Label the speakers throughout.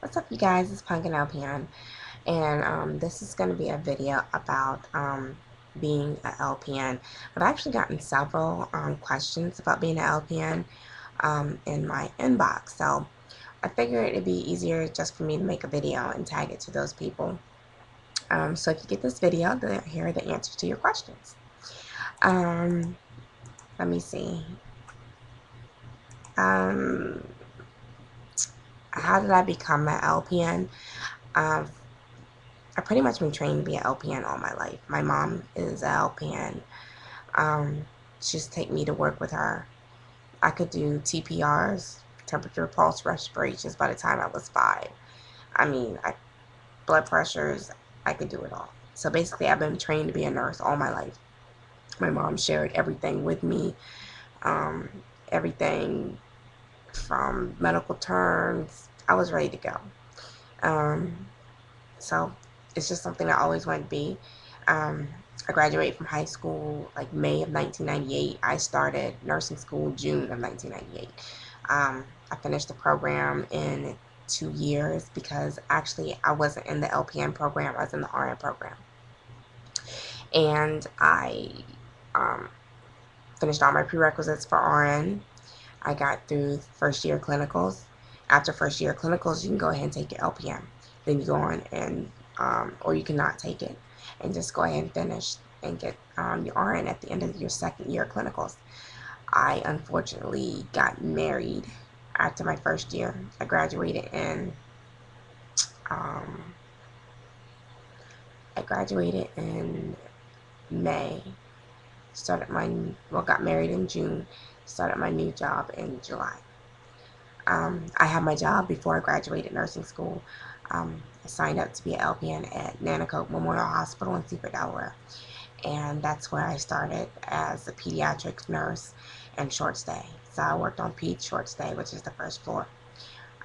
Speaker 1: What's up, you guys? It's Pumpkin LPN, and this is going to be a video about being an LPN. I've actually gotten several questions about being an LPN in my inbox, so I figured it'd be easier just for me to make a video and tag it to those people. So if you get this video, here are the answers to your questions. Um, Let me see. Um, how did I become an LPN? Um, I've pretty much been trained to be an LPN all my life. My mom is an LPN. She used to take me to work with her. I could do TPRs, temperature, pulse, respirations, by the time I was 5. I mean, blood pressures, I could do it all. So basically, I've been trained to be a nurse all my life. My mom shared everything with me, um, everything from medical terms. I was ready to go. Um, So it's just something I always wanted to be. Um, I graduated from high school like May of 1998. I started nursing school June of 1998. I finished the program in 2 years because actually I wasn't in the LPN program, I was in the RN program. And I um, finished all my prerequisites for RN. I got through first year clinicals. After first year clinicals, you can go ahead and take your LPN. Then you go on and, or you cannot take it and just go ahead and finish and get your RN at the end of your second year clinicals. I unfortunately got married after my first year. I graduated in, um, May. Got married in June. Started my new job in July. I had my job before I graduated nursing school. I signed up to be an LPN at Nanacoke Memorial Hospital in Seaford, Delaware. And that's where I started as a pediatrics nurse and short stay. So I worked on peds short stay, which is the first floor.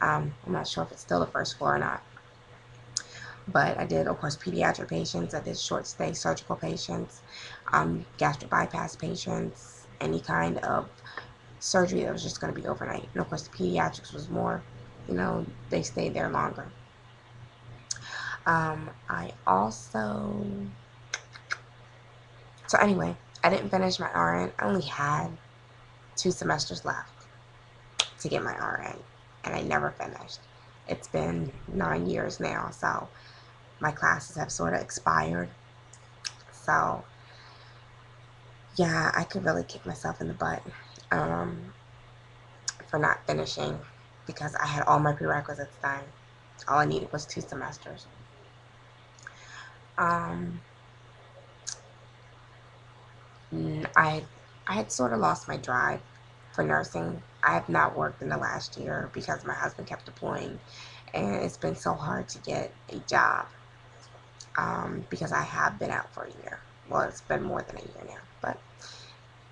Speaker 1: I'm not sure if it's still the first floor or not. But I did, of course, pediatric patients. I did short stay surgical patients, gastric bypass patients, any kind of surgery that was just going to be overnight. And of course, the pediatrics was more, they stayed there longer. I also, so anyway, I didn't finish my RN. I only had 2 semesters left to get my RN, and I never finished. It's been 9 years now, so my classes have sort of expired. So, yeah, I could really kick myself in the butt for not finishing because I had all my prerequisites done. All I needed was 2 semesters. Um, I had sort of lost my drive for nursing. I have not worked in the last year because my husband kept deploying, and it's been so hard to get a job because I have been out for a year. Well, it's been more than a year now, but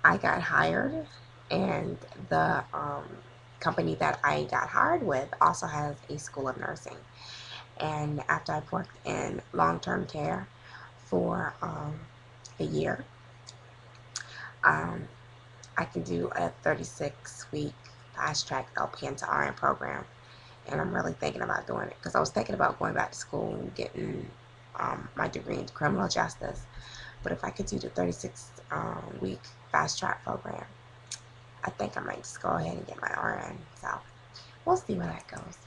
Speaker 1: I got hired, and the company that I got hired with also has a school of nursing. And after I've worked in long-term care for a year, um, I can do a 36-week fast-track LPN to RN program. And I'm really thinking about doing it because I was thinking about going back to school and getting my degree in criminal justice. But if I could do the 36-week fast-track program, I think I might just go ahead and get my RN. So we'll see where that goes.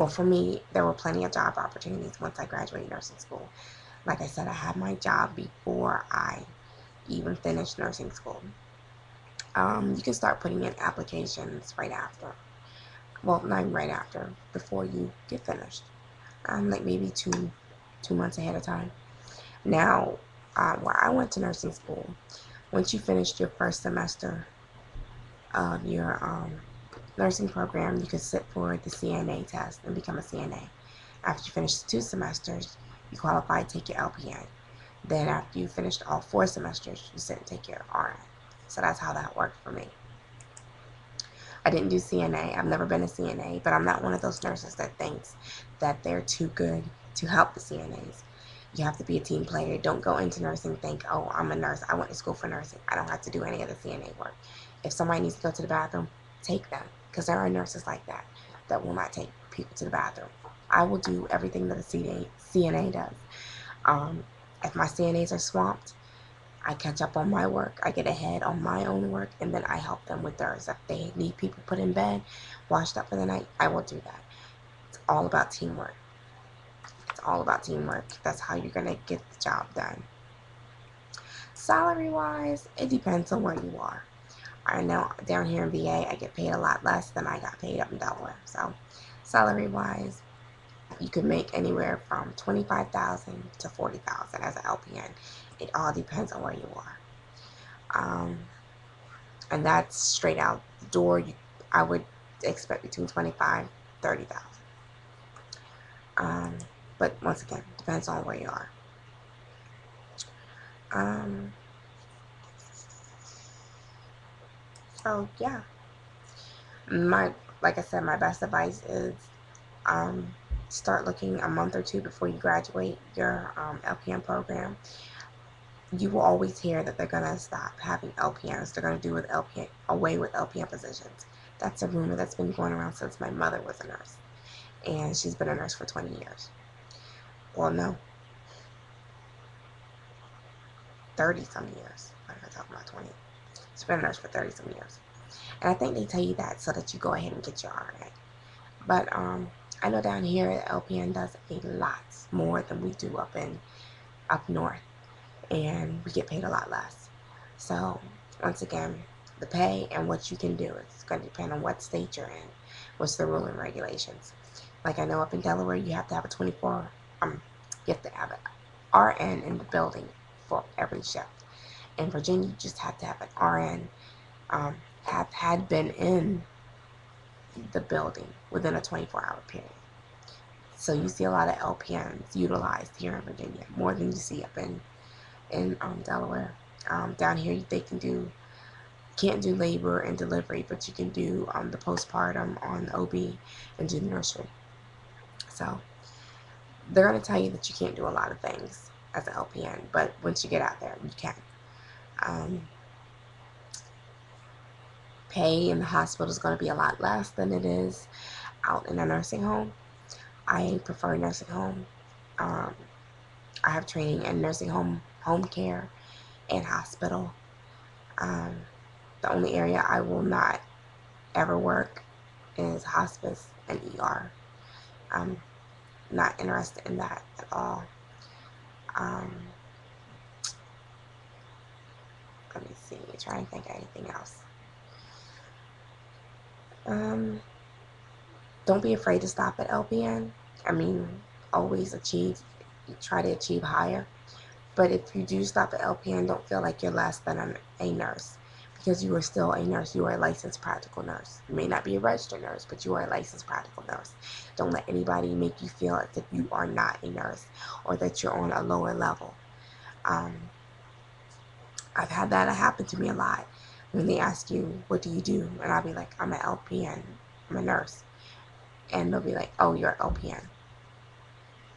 Speaker 1: For me, there were plenty of job opportunities once I graduated nursing school. Like I said, I had my job before I even finished nursing school. You can start putting in applications right after. Well, not even right after, before you get finished. Like maybe two months ahead of time. Now, where I went to nursing school, once you finished your first semester of your nursing program, you could sit for the CNA test and become a CNA. After you finish 2 semesters, you qualify to take your LPN. Then after you finished all 4 semesters, you sit and take your RN. So that's how that worked for me. I didn't do CNA. I've never been a CNA, but I'm not one of those nurses that thinks that they're too good to help the CNAs. You have to be a team player. Don't go into nursing think, oh, I'm a nurse. I went to school for nursing. I don't have to do any of the CNA work. If somebody needs to go to the bathroom, take them. Because there are nurses like that that will not take people to the bathroom. I will do everything that a CNA does. Um, if my CNAs are swamped, I catch up on my work. I get ahead on my own work, and then I help them with theirs. If they need people put in bed, washed up for the night, I will do that. It's all about teamwork. It's all about teamwork. That's how you're going to get the job done. Salary wise, it depends on where you are. I know down here in VA, I get paid a lot less than I got paid up in Delaware. So, salary wise, you could make anywhere from 25,000 to 40,000 as an LPN. It all depends on where you are. And that's straight out the door. I would expect between 25, 30,000. But once again, depends on where you are. Um, so yeah, my like I said, my best advice is um, start looking a month or two before you graduate your LPN program. You will always hear that they're gonna stop having LPNs. They're gonna do with LPN away with LPN positions. That's a rumor that's been going around since my mother was a nurse, and she's been a nurse for 20 years. Well, no, 30 some years. I'm not talking about 20. She's been a nurse for 30 some years, and I think they tell you that so that you go ahead and get your RN. But I know down here the LPN does a lot more than we do up north, and we get paid a lot less. So once again, the pay and what you can do is going to depend on what state you're in, what's the rule and regulations. Like I know up in Delaware, you have to have a 24. You have to have an RN in the building for every shift. In Virginia, you just have to have an RN have had been in the building within a 24-hour period. So you see a lot of LPNs utilized here in Virginia, more than you see up in Delaware. Down here, they can't do labor and delivery, but you can do the postpartum on OB and do nursery. So they're going to tell you that you can't do a lot of things as an LPN, but once you get out there, you can. Um, Pay in the hospital is going to be a lot less than it is out in a nursing home. I prefer nursing home. Um, I have training in nursing home, home care, and hospital. Um, the only area I will not ever work is hospice and ER. I'm not interested in that at all. Um, Let me see. Trying to think of anything else. Um, don't be afraid to stop at LPN. I mean, always try to achieve higher. But if you do stop at LPN, don't feel like you're less than a nurse, because you are still a nurse. You are a licensed practical nurse. You may not be a registered nurse, but you are a licensed practical nurse. Don't let anybody make you feel as if you are not a nurse or that you're on a lower level. Um, I've had that happen to me a lot. When they ask you, what do you do? And I'll be like, I'm an LPN. I'm a nurse. And they'll be like, oh, you're an LPN.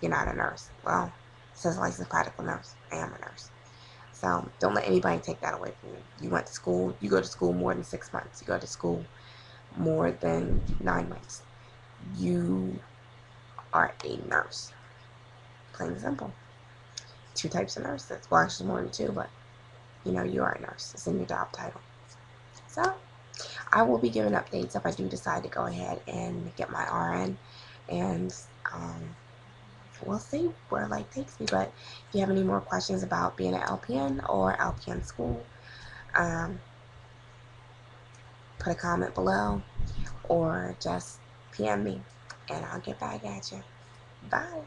Speaker 1: You're not a nurse. Well, it says licensed practical nurse. I am a nurse. So don't let anybody take that away from you. You went to school. You go to school more than 6 months. You go to school more than 9 months. You are a nurse. Plain and simple. Two types of nurses. Well, actually more than two, but you are a nurse. It's in your job title. So I will be giving updates if I do decide to go ahead and get my RN, and we'll see where life takes me. But if you have any more questions about being an LPN or LPN school, um, put a comment below or just PM me and I'll get back at you. Bye.